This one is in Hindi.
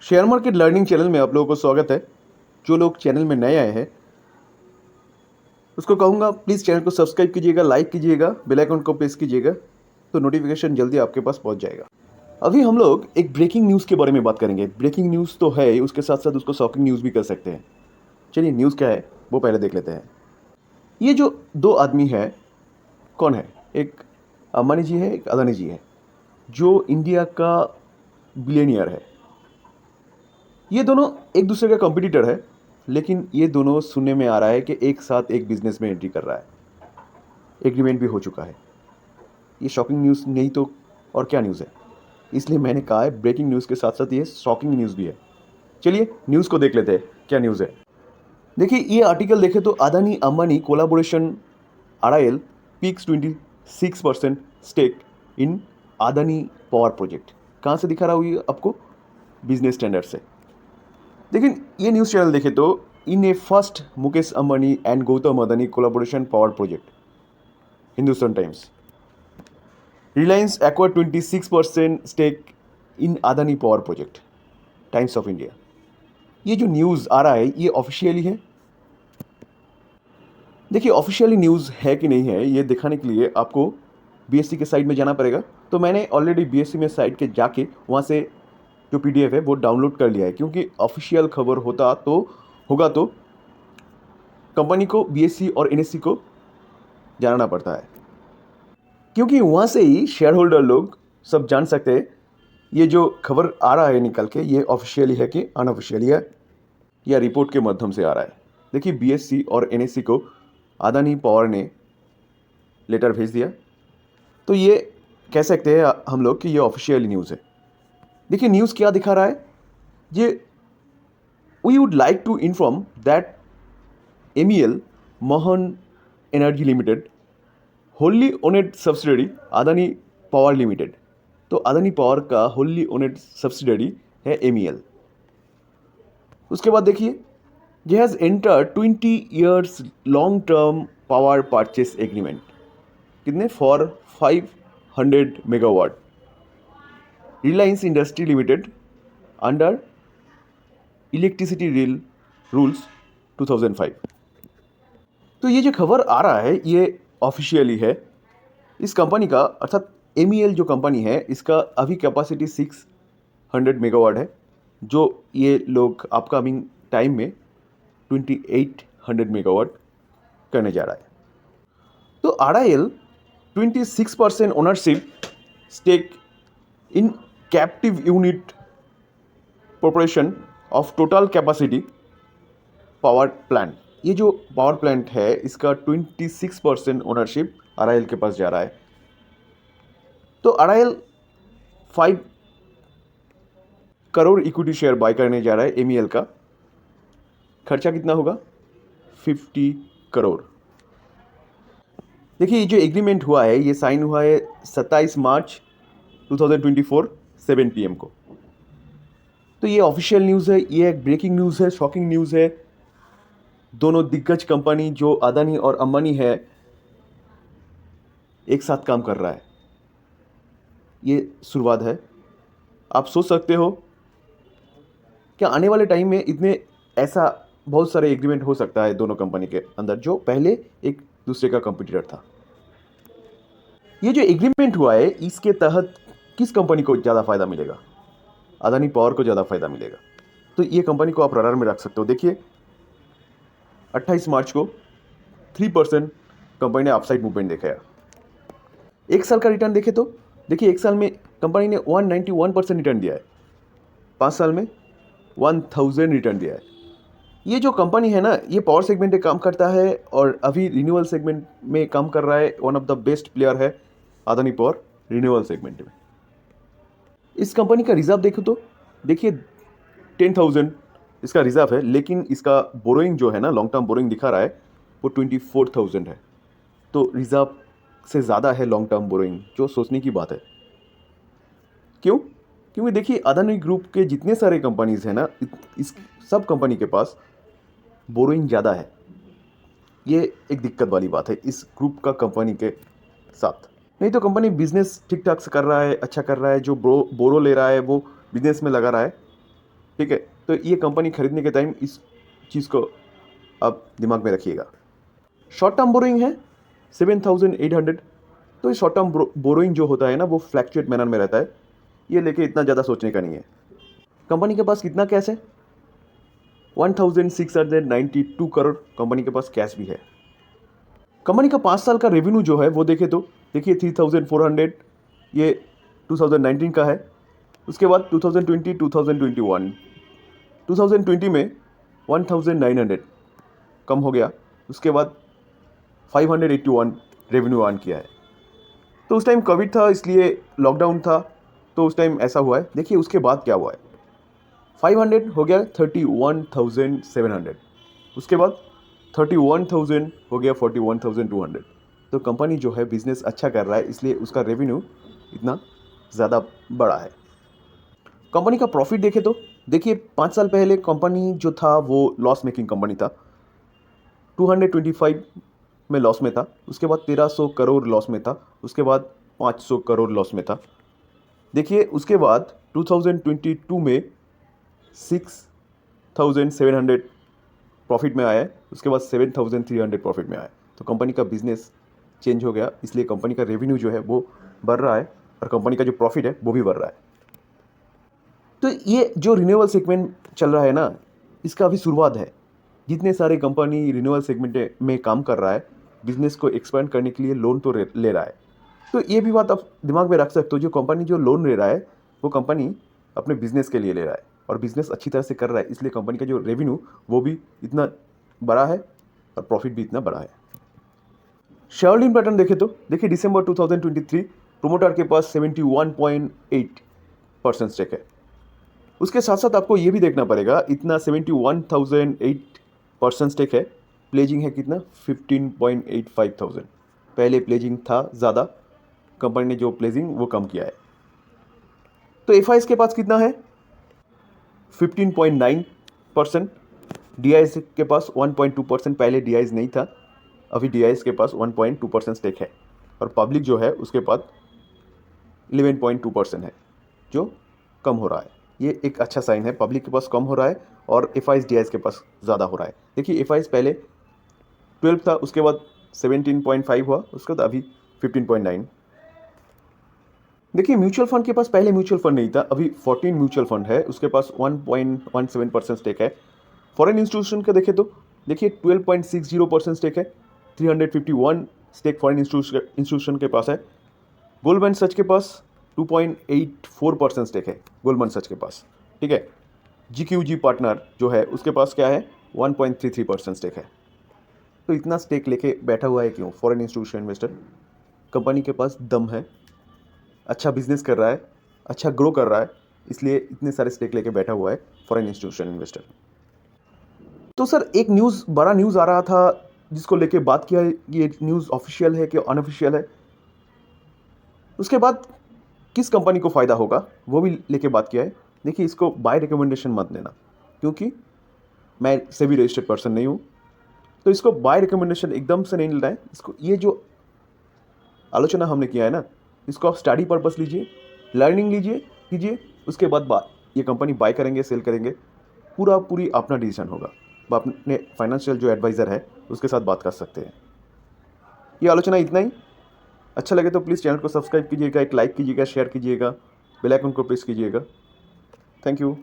शेयर मार्केट लर्निंग चैनल में आप लोगों को स्वागत है। जो लोग चैनल में नए आए हैं उसको कहूँगा प्लीज़ चैनल को सब्सक्राइब कीजिएगा, लाइक कीजिएगा, बेल आइकन को प्रेस कीजिएगा तो नोटिफिकेशन जल्दी आपके पास पहुंच जाएगा। अभी हम लोग एक ब्रेकिंग न्यूज़ के बारे में बात करेंगे। ब्रेकिंग न्यूज़ तो है, उसके साथ साथ उसको शॉकिंग न्यूज़ भी कर सकते हैं। चलिए न्यूज़ क्या है वो पहले देख लेते हैं। ये जो दो आदमी है कौन है? एक अंबानी जी है, एक अदानी जी है, जो इंडिया का बिलियनियर है। ये दोनों एक दूसरे का कंपटीटर है, लेकिन ये दोनों सुनने में आ रहा है कि एक साथ एक बिजनेस में एंट्री कर रहा है। एग्रीमेंट भी हो चुका है। ये शॉकिंग न्यूज़ नहीं तो और क्या न्यूज़ है? इसलिए मैंने कहा है ब्रेकिंग न्यूज़ के साथ साथ ये शॉकिंग न्यूज़ भी है। चलिए न्यूज़ को देख लेते हैं क्या न्यूज़ है। देखिए ये आर्टिकल देखें तो Adani Ambani collaboration RIL picks 26% stake in Adani power project. कहाँ से दिखा रहा हूँ ये आपको? बिजनेस स्टैंडर्ड से। लेकिन ये न्यूज़ चैनल देखें तो in a first Mukesh Ambani and Gautam Adani collaboration power project. Hindustan Times. Reliance acquire 26% stake in Adani power project. Times of India. ये जो न्यूज़ आ रहा है ये ऑफिशियली है। देखिए ऑफिशियली न्यूज़ है कि नहीं है ये दिखाने के लिए आपको BSC के साइट में जाना पड़ेगा। तो मैंने ऑलरेडी BSC में साइट के जाके वहाँ से जो PDF है वो डाउनलोड कर लिया है, क्योंकि ऑफिशियल खबर होगा तो कंपनी को BSC और NSE को जानना पड़ता है, क्योंकि वहाँ से ही शेयर होल्डर लोग सब जान सकते हैं ये जो खबर आ रहा है निकल के ये ऑफिशियली है कि अनऑफिशियली है या रिपोर्ट के माध्यम से आ रहा है। देखिए BSC और NSE को अदानी पावर ने लेटर भेज दिया, तो ये कह सकते हैं हम लोग कि ये ऑफिशियल न्यूज़ है। देखिए न्यूज़ क्या दिखा रहा है ये। We would like to inform that MEL Mohan energy limited wholly owned subsidiary Adani power limited. तो अदानी पावर का होल्ली ओनेड सब्सिडरी है MEL। उसके बाद देखिए ये has enter 20 years long term power purchase agreement. कितने? For 500 megawatt Reliance industry limited under electricity rules 2005। तो ये जो खबर आ रहा है ये ऑफिशियली है। इस कंपनी का अर्थात MEL जो कंपनी है इसका अभी कैपेसिटी 600 मेगावाट है, जो ये लोग अपकमिंग टाइम में 2800 मेगावाट करने जा रहा है। तो RIL 26% ownership stake in captive unit proportion of total capacity power plant. ये जो पावर प्लांट है इसका 26% ओनरशिप RIL के पास जा रहा है। तो RIL 5 crore equity share buy करने जा रहा है MEL का। खर्चा कितना होगा? 50 करोड़। देखिए ये जो एग्रीमेंट हुआ है ये साइन हुआ है 27 मार्च 2024 7 PM को। तो ये ऑफिशियल न्यूज़ है, ये एक ब्रेकिंग न्यूज़ है, शॉकिंग न्यूज़ है। दोनों दिग्गज कंपनी जो अदानी और अंबानी है एक साथ काम कर रहा है। ये शुरुआत है। आप सोच सकते हो कि आने वाले टाइम में इतने ऐसा बहुत सारे एग्रीमेंट हो सकता है दोनों कंपनी के अंदर जो पहले एक दूसरे का कंपटीटर था। ये जो एग्रीमेंट हुआ है इसके तहत किस कंपनी को ज़्यादा फायदा मिलेगा? अदानी पावर को ज़्यादा फायदा मिलेगा। तो ये कंपनी को आप रडार में रख सकते हो। देखिए 28 मार्च को 3% कंपनी ने अपसाइड मूवमेंट दिखाया। एक साल का रिटर्न देखें तो देखिए एक साल में कंपनी ने 191% रिटर्न दिया है, 5 साल में 1000 रिटर्न दिया है। ये जो कंपनी है ना ये पावर सेगमेंट में काम करता है और अभी रिन्यूअल सेगमेंट में काम कर रहा है। One of the best player है अदानी पावर रिन्यूअल सेगमेंट में। इस कंपनी का रिजर्व देखो तो देखिए 10,000 इसका रिजर्व है, लेकिन इसका बोरोइंग जो है ना लॉन्ग टर्म बोरोइंग दिखा रहा है वो 24,000 है। तो रिजर्व से ज़्यादा है लॉन्ग टर्म बोरोइंग, जो सोचने की बात है। क्यों? क्योंकि देखिए अदानी ग्रुप के जितने सारे कंपनीज हैं ना इस सब कंपनी के पास बोरोइंग ज़्यादा है। ये एक दिक्कत वाली बात है इस ग्रुप का कंपनी के साथ। नहीं तो कंपनी बिजनेस ठीक ठाक से कर रहा है, अच्छा कर रहा है। जो बोरो ले रहा है वो बिजनेस में लगा रहा है। ठीक है, तो ये कंपनी खरीदने के टाइम इस चीज़ को आप दिमाग में रखिएगा। शॉर्ट टर्म बोरोइंग है 7,800। तो ये शॉर्ट टर्म बोरोइंग जो होता है ना, वो फ्लैक्चुएट मैनर में रहता है, ये लेके इतना ज़्यादा सोचने का नहीं है। कंपनी के पास कितना कैश है? 1,692 करोड़ कंपनी के पास कैश भी है। कंपनी का 5 साल का रेवेन्यू जो है वो देखे तो देखिए 3,400, ये 2019 का है। उसके बाद 2020, 2021, 2020 में 1,900 कम हो गया। उसके बाद 581 रेवेन्यू अर्न किया है। तो उस टाइम कोविड था, इसलिए लॉकडाउन था, तो उस टाइम ऐसा हुआ है। देखिए उसके बाद क्या हुआ है, 500 हो गया 31,700, उसके बाद 31,000 हो गया 41,200। तो कंपनी जो है बिज़नेस अच्छा कर रहा है, इसलिए उसका रेवेन्यू इतना ज़्यादा बड़ा है। कंपनी का प्रॉफिट देखे तो देखिए 5 साल पहले कंपनी जो था वो लॉस मेकिंग कंपनी था, 225 में लॉस में था। उसके बाद 1,300 करोड़ लॉस में था। उसके बाद 500 करोड़ लॉस में था। देखिए उसके बाद 2022 में 6,700 प्रॉफिट में आया है। उसके बाद 7,300 प्रॉफिट में आया है। तो कंपनी का बिजनेस चेंज हो गया, इसलिए कंपनी का रेवेन्यू जो है वो बढ़ रहा है और कंपनी का जो प्रॉफिट है वो भी बढ़ रहा है। तो ये जो रिन्यूएबल सेगमेंट चल रहा है ना, इसका अभी शुरुआत है। जितने सारे कंपनी रिन्यूएबल सेगमेंट में काम कर रहा है, बिजनेस को एक्सपेंड करने के लिए लोन तो ले रहा है। तो ये भी बात आप दिमाग में रख सकते हो, जो कंपनी जो लोन ले रहा है वो कंपनी अपने बिजनेस के लिए ले रहा है और बिजनेस अच्छी तरह से कर रहा है, इसलिए कंपनी का जो रेवेन्यू वो भी इतना बड़ा है और प्रॉफिट भी इतना बड़ा है। शेयर होल्डिंग पैटर्न देखे तो देखिए दिसंबर 2023 प्रोमोटर के पास 71.8% स्टेक है। उसके साथ साथ आपको ये भी देखना पड़ेगा, इतना 71,008% स्टेक है, प्लेजिंग है कितना 15.85,000। पहले प्लेजिंग था ज़्यादा, कंपनी ने जो प्लेजिंग वो कम किया है। तो एफआईएस के पास कितना है 15.9%। डीआईएस के पास 1.2%, पहले डीआईएस नहीं था, अभी डीआईएस के पास 1.2% स्टेक है। और पब्लिक जो है उसके पास 11.2% है, जो कम हो रहा है। ये एक अच्छा साइन है, पब्लिक के पास कम हो रहा है और एफआईएस डीआईएस के पास ज़्यादा हो रहा है। देखिए एफआईएस पहले 12 था, उसके बाद 17.5 हुआ, उसके बाद अभी 15.9। देखिए म्यूचुअल फंड के पास पहले म्यूचुअल फंड नहीं था, अभी 14 म्यूचुअल फंड है, उसके पास 1.17% स्टेक है। फॉरेन इंस्टीट्यूशन का देखें तो देखिए 12.60% स्टेक है, 351 स्टेक फॉरेन इंस्टीट्यूशन के पास है। गोल्डमैन सच के पास 2.84% स्टेक है, गोल्डमैन सच के पास, ठीक है। जीक्यूजी पार्टनर जो है उसके पास क्या है 1.33% स्टेक है। तो इतना स्टेक लेके बैठा हुआ है क्यों फॉरेन इंस्टीट्यूशन इन्वेस्टर? कंपनी के पास दम है, अच्छा बिजनेस कर रहा है, अच्छा ग्रो कर रहा है, इसलिए इतने सारे स्टेक लेके बैठा हुआ है फॉरेन इंस्टीट्यूशन इन्वेस्टर। तो सर एक बड़ा न्यूज़ आ रहा था जिसको लेके बात किया है, ये न्यूज़ ऑफिशियल है कि अनऑफिशियल है। उसके बाद किस कंपनी को फ़ायदा होगा वो भी लेके बात किया है। देखिए इसको बाय रिकमेंडेशन मत लेना, क्योंकि मैं सेबी रजिस्टर्ड पर्सन नहीं हूँ, तो इसको बाय रिकमेंडेशन एकदम से नहीं लेना है। इसको ये जो आलोचना हमने किया है ना, इसको आप स्टडी पर्पस लीजिए, लर्निंग कीजिए, उसके बाद ये कंपनी बाय करेंगे सेल करेंगे, पूरी अपना डिसीजन होगा। आप अपने फाइनेंशियल जो एडवाइज़र है उसके साथ बात कर सकते हैं। ये आलोचना इतना ही। अच्छा लगे तो प्लीज़ चैनल को सब्सक्राइब कीजिएगा, एक लाइक कीजिएगा, शेयर कीजिएगा, बेल आइकन को प्रेस कीजिएगा। Thank you.